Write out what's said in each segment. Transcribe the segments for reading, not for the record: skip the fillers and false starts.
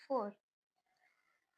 4।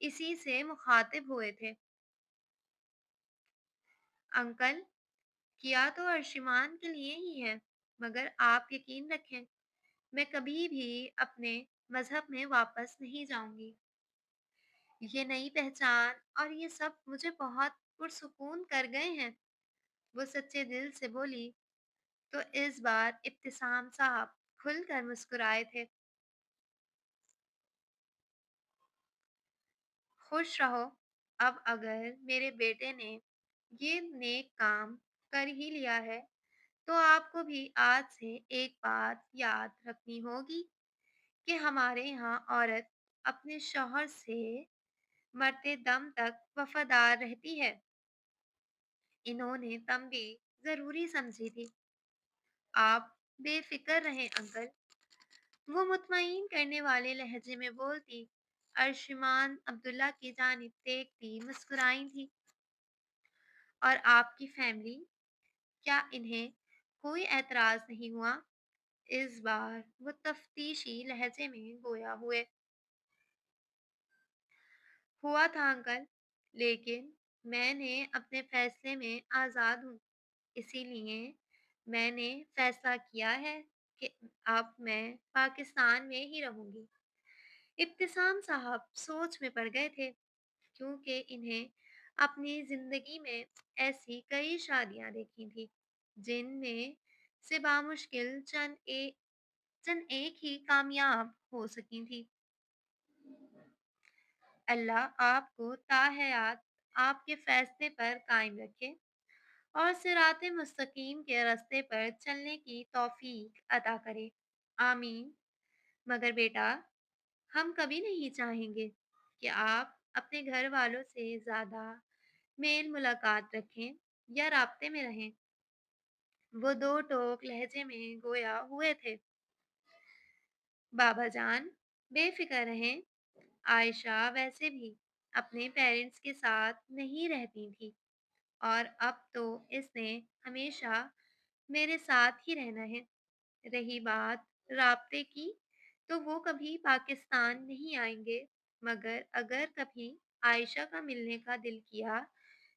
اسی سے مخاطب ہوئے تھے۔ انکل، کیا تو ارشیمان کے لیے ہی ہے، مگر آپ یقین رکھیں میں کبھی بھی اپنے مذہب میں واپس نہیں جاؤں گی۔ یہ نئی پہچان اور یہ سب مجھے بہت پرسکون کر گئے ہیں، وہ سچے دل سے بولی۔ تو اس بار ابتسام صاحب کھل کر مسکرائے تھے۔ خوش رہو، اب اگر میرے بیٹے نے یہ نیک کام کر ہی لیا ہے تو آپ کو بھی آج سے ایک بات یاد رکھنی ہوگی کہ ہمارے یہاں عورت اپنے شوہر سے مرتے دم تک وفادار رہتی ہے۔ انہوں نے تنبیہ ضروری سمجھی تھی۔ آپ بے فکر رہیں انکل، وہ مطمئن کرنے والے لہجے میں بولتی۔ ارشمان عبداللہ کی جانب دیکھتی مسکرائی تھی۔ اور آپ کی فیملی، کیا انہیں کوئی اعتراض نہیں ہوا؟ اس بار وہ تفتیشی لہجے میں گویا ہوئے۔ ہوا تھا انکل، لیکن میں نے اپنے فیصلے میں آزاد ہوں، اسی لیے میں نے فیصلہ کیا ہے کہ اب میں پاکستان میں ہی رہوں گی۔ ابتسام صاحب سوچ میں پڑ گئے تھے، کیونکہ انہیں اپنی زندگی میں ایسی کئی شادیاں دیکھی تھیں جن میں سے بامشکل چند ایک ہی کامیاب ہو سکی تھی۔ اللہ آپ کو تا حیات آپ کے فیصلے پر قائم رکھے اور صراط مستقیم کے راستے پر چلنے کی توفیق عطا کرے، آمین۔ مگر بیٹا، ہم کبھی نہیں چاہیں گے کہ آپ اپنے گھر والوں سے زیادہ میل ملاقات رکھیں یا رابطے میں رہیں۔ وہ دو ٹوک لہجے میں گویا ہوئے تھے۔ بابا جان بے فکر رہیں، عائشہ ویسے بھی اپنے پیرنٹس کے ساتھ نہیں رہتی تھی اور اب تو اس نے ہمیشہ میرے ساتھ ہی رہنا ہے۔ رہی بات رابطے کی، تو وہ کبھی پاکستان نہیں آئیں گے، مگر اگر کبھی عائشہ کا ملنے کا دل کیا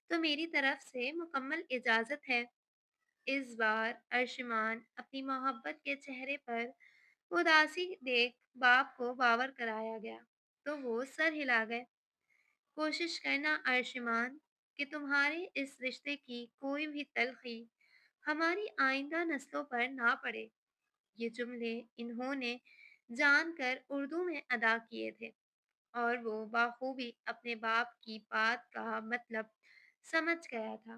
تو میری طرف سے مکمل اجازت ہے۔ اس بار ارشمان اپنی محبت کے چہرے پر اداسی دیکھ باپ کو باور کرایا گیا تو وہ سر ہلا گئے۔ کوشش کرنا ارشمان کہ تمہارے اس رشتے کی کوئی بھی تلخی ہماری آئندہ نسلوں پر نہ پڑے۔ یہ جملے انہوں نے جان کر اردو میں ادا کیے تھے اور وہ بخوبی اپنے باپ کی بات کا مطلب سمجھ گیا تھا۔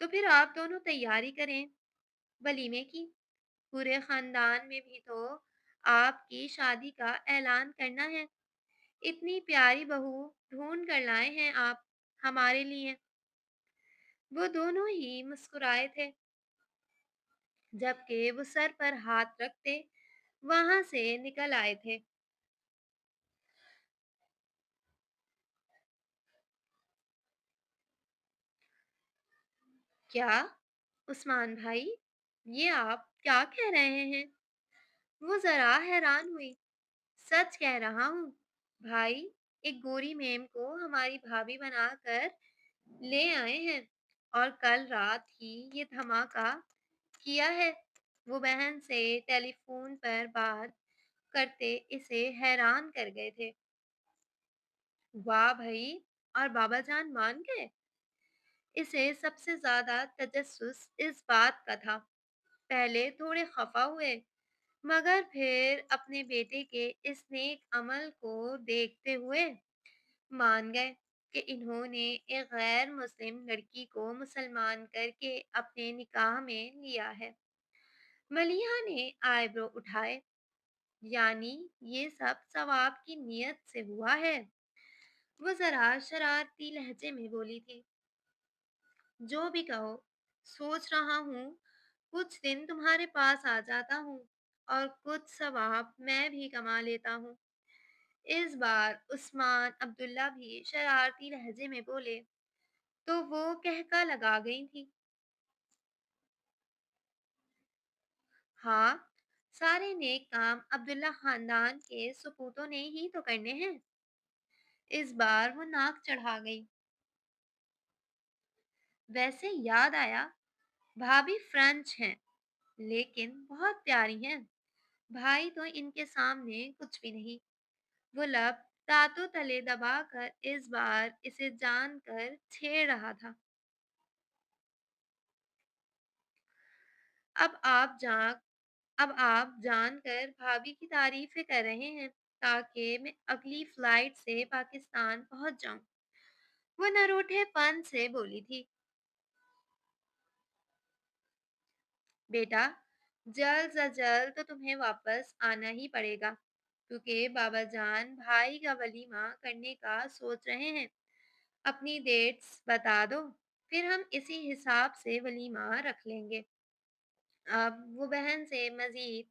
تو پھر آپ دونوں تیاری کریں ولیمے کی، پورے خاندان میں بھی تو آپ کی شادی کا اعلان کرنا ہے۔ اتنی پیاری بہو ڈھونڈ کر لائے ہیں آپ ہمارے لیے۔ وہ دونوں ہی مسکرائے تھے، جبکہ وہ سر پر ہاتھ رکھتے وہاں سے نکل آئے تھے۔ کیا عثمان بھائی، یہ آپ کیا کہہ رہے ہیں؟ وہ ذرا حیران ہوئی۔ سچ کہہ رہا ہوں بھائی، ایک گوری میم کو ہماری بھابھی بنا کر لے آئے ہیں اور کل رات ہی یہ دھماکہ کیا ہے۔ وہ بہن سے ٹیلی فون پر بات کرتے اسے حیران کر گئے تھے۔ واہ بھائی، اور بابا جان مان گئے؟ اسے سب سے زیادہ تجسس اس بات کا تھا۔ پہلے تھوڑے خفا ہوئے، مگر پھر اپنے بیٹے کے اس نیک عمل کو دیکھتے ہوئے مان گئے کہ انہوں نے ایک غیر مسلم لڑکی کو مسلمان کر کے اپنے نکاح میں لیا ہے۔ ملیحہ نے آئی برو اٹھائے۔ یعنی یہ سب ثواب کی نیت سے ہوا ہے؟ وہ ذرا شرارتی لہجے میں بولی تھی۔ جو بھی کہو، سوچ رہا ہوں کچھ دن تمہارے پاس آ جاتا ہوں اور کچھ ثواب میں بھی کما لیتا ہوں۔ اس بار عثمان عبداللہ بھی شرارتی لہجے میں بولے تو وہ کہکا لگا گئی تھی۔ ہاں، سارے نیک کام عبداللہ خاندان کے سپوتوں نے ہی تو کرنے ہیں۔ اس بار وہ ناک چڑھا گئی۔ ویسے یاد آیا، بھابھی فرینچ ہیں لیکن بہت پیاری ہیں۔ بھائی تو ان کے سامنے کچھ بھی نہیں۔ وہ لب دانتوں تلے دبا کر اس بار اسے جان کر چھیڑ رہا تھا۔ اب اب آپ جان کر بھابھی کی تعریفیں کر رہے ہیں تاکہ میں اگلی فلائٹ سے پاکستان پہنچ جاؤں، وہ نروٹھے پن سے بولی تھی۔ بیٹا، جلد از جلد تو تمہیں واپس آنا ہی پڑے گا کیونکہ بابا جان بھائی کا ولیمہ کرنے کا سوچ رہے ہیں۔ اپنی ڈیٹس بتا دو، پھر ہم اسی حساب سے ولیمہ رکھ لیں گے۔ اب وہ بہن سے مزید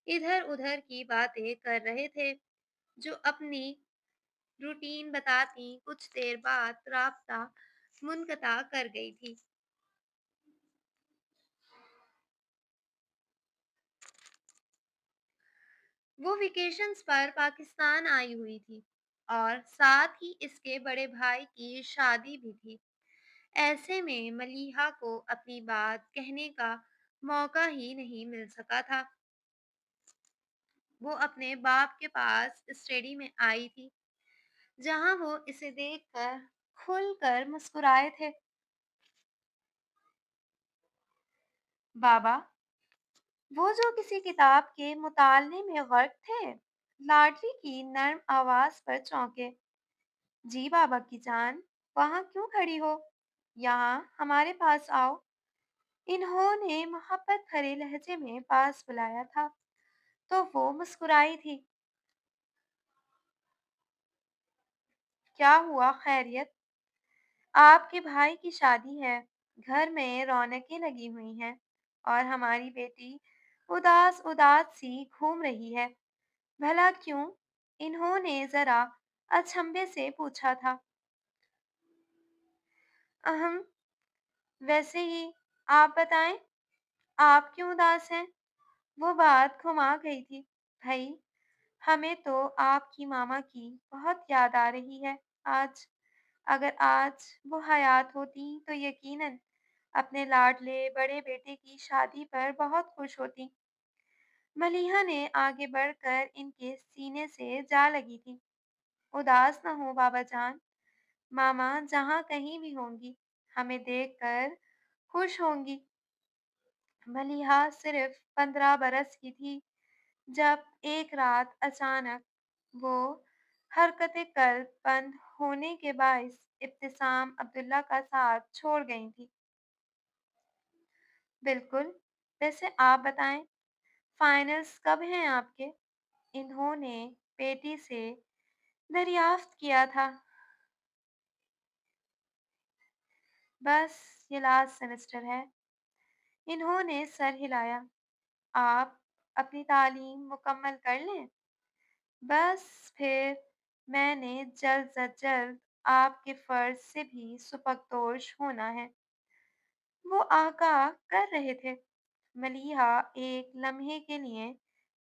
ادھر ادھر کی باتیں کر رہے تھے جو اپنی روٹین بتاتی کچھ دیر بعد رابطہ منقطع کر گئی تھی۔ وہ ویکیشنز پر پاکستان آئی ہوئی تھی اور ساتھ ہی اس کے بڑے بھائی کی شادی بھی تھی۔ ایسے میں ملیحہ کو اپنی بات کہنے کا موقع ہی نہیں مل سکا تھا۔ وہ اپنے باپ کے پاس اسٹڈی میں آئی تھی جہاں وہ اسے دیکھ کر کھل کر مسکرائے تھے۔ بابا، وہ جو کسی کتاب کے مطالعے میں غرق تھے، لاڈلی کی نرم آواز پر چونکے۔ جی بابا کی جان، وہاں کیوں کھڑی ہو؟ یہاں ہمارے پاس آؤ۔ انہوں نے محبت بھرے لہجے میں پاس بلایا تھا تو وہ مسکرائی تھی۔ کیا ہوا، خیریت؟ آپ کے بھائی کی شادی ہے، گھر میں رونقیں لگی ہوئی ہیں اور ہماری بیٹی اداس اداس سی گھوم رہی ہے۔ بھلا کیوں؟ انہوں نے ذرا اچنبھے سے پوچھا تھا۔ اہم، ویسے ہی، آپ بتائیں، آپ کیوں اداس ہیں؟ وہ بات گھما گئی تھی۔ بھائی، ہمیں تو آپ کی ماما کی بہت یاد آ رہی ہے آج۔ اگر آج وہ حیات ہوتی تو یقیناً اپنے لاڈلے بڑے بیٹے کی شادی پر بہت خوش ہوتی۔ ملیحہ نے آگے بڑھ کر ان کے سینے سے جا لگی تھی۔ اداس نہ ہو بابا جان، ماما جہاں کہیں بھی ہوں گی ہمیں دیکھ کر خوش ہوں گی۔ ملیحہ صرف 15 برس کی تھی جب ایک رات اچانک وہ حرکت قلب بند ہونے کے باعث ابتسام عبداللہ کا ساتھ چھوڑ گئی تھی۔ بالکل۔ ویسے آپ بتائیں، فائنلز کب ہیں آپ کے؟ انہوں نے بیٹی سے دریافت کیا تھا۔ بس یہ لاسٹ سیمسٹر ہے۔ انہوں نے سر ہلایا۔ آپ اپنی تعلیم مکمل کر لیں، بس پھر میں نے جلد از جلد آپ کے فرض سے بھی سبکدوش ہونا ہے۔ وہ آگاہ کر رہے تھے۔ ملیحہ ایک لمحے کے لیے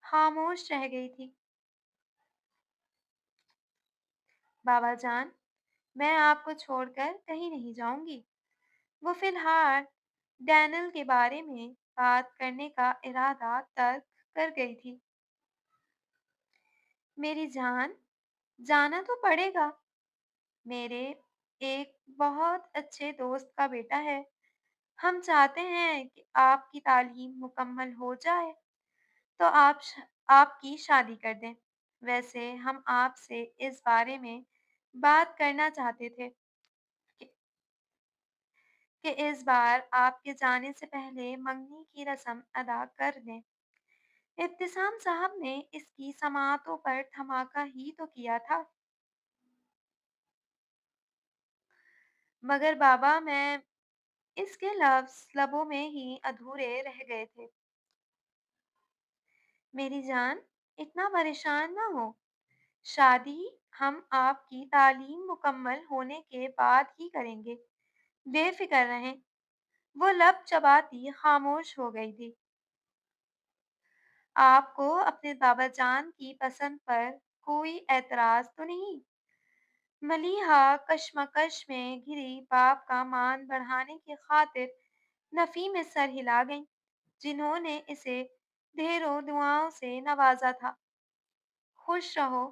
خاموش رہ گئی تھی۔ بابا جان، میں آپ کو چھوڑ کر کہیں نہیں جاؤں گی۔ وہ فی الحال ڈینل کے بارے میں بات کرنے کا ارادہ ترک کر گئی تھی۔ میری جان، جانا تو پڑے گا۔ میرے ایک بہت اچھے دوست کا بیٹا ہے۔ ہم چاہتے ہیں کہ آپ کی تعلیم مکمل ہو جائے تو آپ کی شادی کر دیں۔ ویسے ہم آپ سے اس بارے میں بات کرنا چاہتے تھے کہ اس بار آپ کے جانے سے پہلے منگنی کی رسم ادا کر دیں۔ ابتسام صاحب نے اس کی سماعتوں پر دھماکہ ہی تو کیا تھا۔ مگر بابا، میں اس کے لفظ لبوں میں ہی ادھورے رہ گئے تھے۔ میری جان، اتنا پریشان نہ ہو۔ شادی ہم آپ کی تعلیم مکمل ہونے کے بعد ہی کریں گے، بے فکر رہیں۔ وہ لب چباتی خاموش ہو گئی تھی۔ آپ کو اپنے بابا جان کی پسند پر کوئی اعتراض تو نہیں؟ ملیحہ کشمکش میں گھری باپ کا مان بڑھانے کی خاطر نفی میں سر ہلا گئیں، جنہوں نے اسے ڈھیروں دعاؤں سے نوازا تھا۔ خوش رہو۔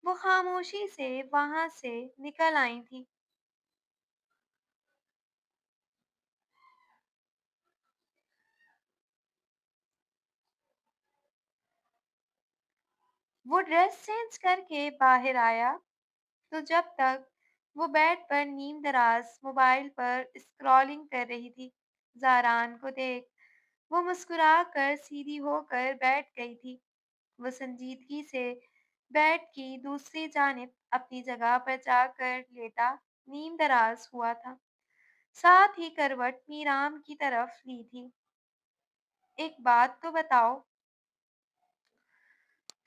وہ خاموشی سے وہاں سے نکل آئی تھی۔ وہ ڈریس چینج کر کے باہر آیا تو جب تک وہ بیڈ پر نیم دراز موبائل پر اسکرولنگ کر رہی تھی، زاران کو دیکھ وہ مسکرا کر سیدھی ہو کر بیٹھ گئی تھی۔ وہ سنجیدگی سے بیڈ کی دوسری جانب اپنی جگہ پر جا کر لیٹا نیم دراز ہوا تھا، ساتھ ہی کروٹ میرام کی طرف لی تھی۔ ایک بات تو بتاؤ۔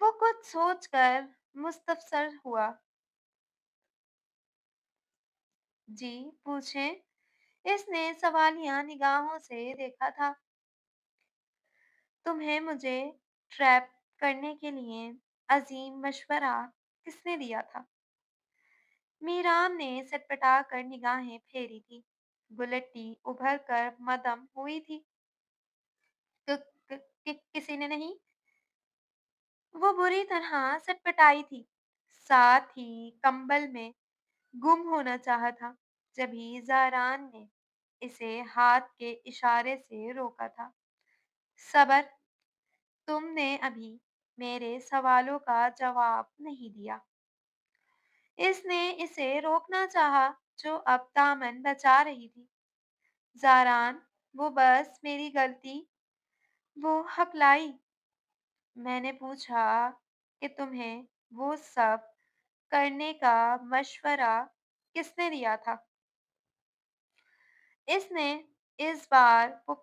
وہ کچھ سوچ کر مستفسر ہوا۔ جی پوچھیں۔ اس نے سوالیہ نگاہوں سے دیکھا تھا۔ تمہیں مجھے ٹریپ کرنے کے لیے عظیم مشورہ کس نے دیا تھا؟ میرام نے سٹپٹا کر نگاہیں پھیری تھی۔ گلٹی ابھر کر مدم ہوئی تھی۔ کسی نے نہیں؟ وہ بری طرح سٹپٹائی تھی، ساتھ ہی کمبل میں گم ہونا چاہا تھا، جبھی زاران نے اسے ہاتھ کے اشارے سے روکا تھا۔ صبر، تم نے ابھی میرے سوالوں کا جواب نہیں دیا۔ اس نے اسے روکنا چاہا جو اب دامن بچا رہی تھی۔ زاران، وہ بس میری غلطی، وہ ہکلائی۔ میں نے پوچھا کہ تمہیں وہ سب کرنے کا مشورہ کس نے دیا تھا؟ اس نے اس بار وہ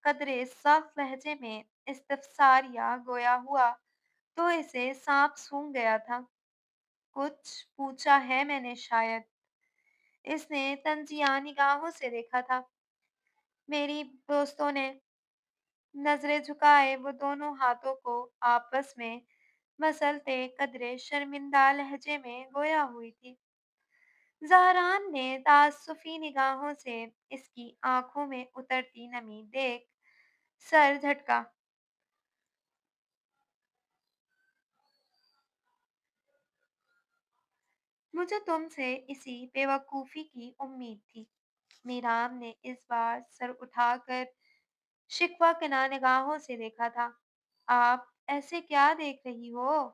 قدرے سخت لہجے میں استفساریہ گویا ہوا تو اسے سانپ سونگھ گیا تھا۔ کچھ پوچھا ہے میں نے شاید۔ اس نے تنزیہ نگاہوں سے دیکھا تھا۔ میری دوستوں نے نظریں جھکائے وہ دونوں ہاتھوں کو آپس میں مسلتے قدرے شرمندہ لہجے میں گویا ہوئی تھی۔ زہران نے تعسفی نگاہوں سے اس کی آنکھوں میں اترتی نمی دیکھ سر جھٹکا۔ مجھے تم سے اسی بے وقوفی کی امید تھی۔ میرام نے اس بار سر اٹھا کر شکوہ کنا نگاہوں سے دیکھا تھا۔ آپ ایسے کیا دیکھ رہی ہو؟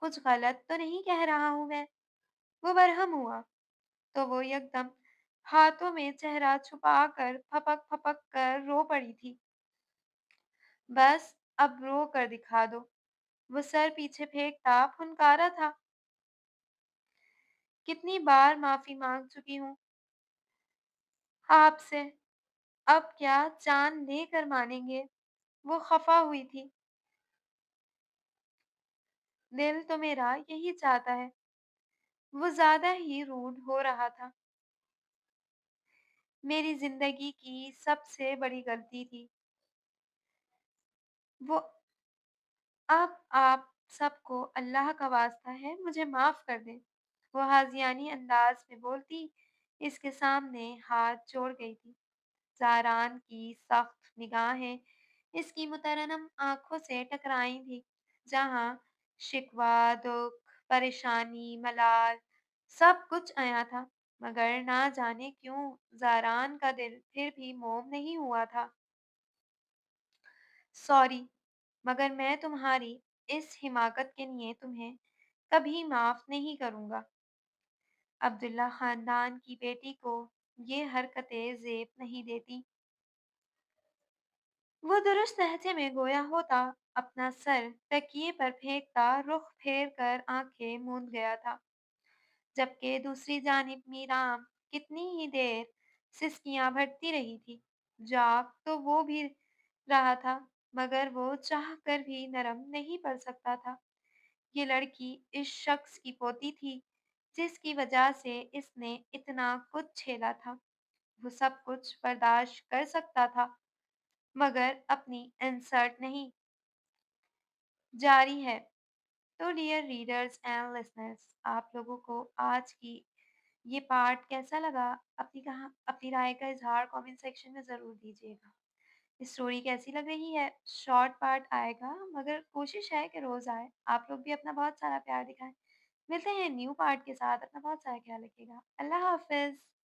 کچھ غلط تو نہیں کہہ رہا ہوں میں؟ وہ برہم ہوا تو وہ یکدم ہاتھوں میں چہرہ چھپا کر پھپک پھپک کر رو پڑی تھی۔ بس اب رو کر دکھا دو۔ وہ سر پیچھے پھینکتا پھنکارا تھا۔ کتنی بار معافی مانگ چکی ہوں آپ سے، اب کیا جان لے کر مانیں گے؟ وہ خفا ہوئی تھی۔ دل تو میرا یہی چاہتا ہے۔ وہ زیادہ ہی روڈ ہو رہا تھا۔ میری زندگی کی سب سے بڑی غلطی تھی وہ۔ اب آپ سب کو اللہ کا واسطہ ہے مجھے معاف کر دیں، وہ حاضیانی انداز میں بولتی اس کے سامنے ہاتھ جوڑ گئی تھی۔ زاران کی سخت نگاہیں اس کی مترنم آنکھوں سے ٹکرائی تھی، جہاں شکوہ، دکھ، پریشانی، ملال سب کچھ آیا تھا، مگر نہ جانے کیوں زاران کا دل پھر بھی موم نہیں ہوا تھا۔ سوری، مگر میں تمہاری اس حماقت کے لیے تمہیں کبھی معاف نہیں کروں گا۔ عبداللہ خاندان کی بیٹی کو یہ حرکتیں زیب نہیں دیتی۔ وہ درست لہجے میں گویا ہوتا اپنا سر تکیے پر پھینکتا رخ پھیر کر آنکھیں موند گیا تھا، جبکہ دوسری جانب میرام کتنی ہی دیر سسکیاں بھرتی رہی تھی۔ جاگ تو وہ بھی رہا تھا، مگر وہ چاہ کر بھی نرم نہیں پڑ سکتا تھا۔ یہ لڑکی اس شخص کی پوتی تھی جس کی وجہ سے اس نے اتنا کچھ جھیلا تھا۔ وہ سب کچھ برداشت کر سکتا تھا، مگر اپنی انسرٹ نہیں جاری ہے۔ تو ڈیئر ریڈرز اینڈ لسنرز، آپ لوگوں کو آج کی یہ پارٹ کیسا لگا؟ اپنی رائے کا اظہار کامنٹ سیکشن میں ضرور دیجیے گا۔ اسٹوری کیسی لگ رہی ہے؟ شارٹ پارٹ آئے گا مگر کوشش ہے کہ روز آئے۔ آپ لوگ بھی اپنا بہت سارا پیار دکھائیں۔ ملتے ہیں نیو پارٹ کے ساتھ، اپنا بہت سارا خیال رکھیے گا۔ اللہ حافظ۔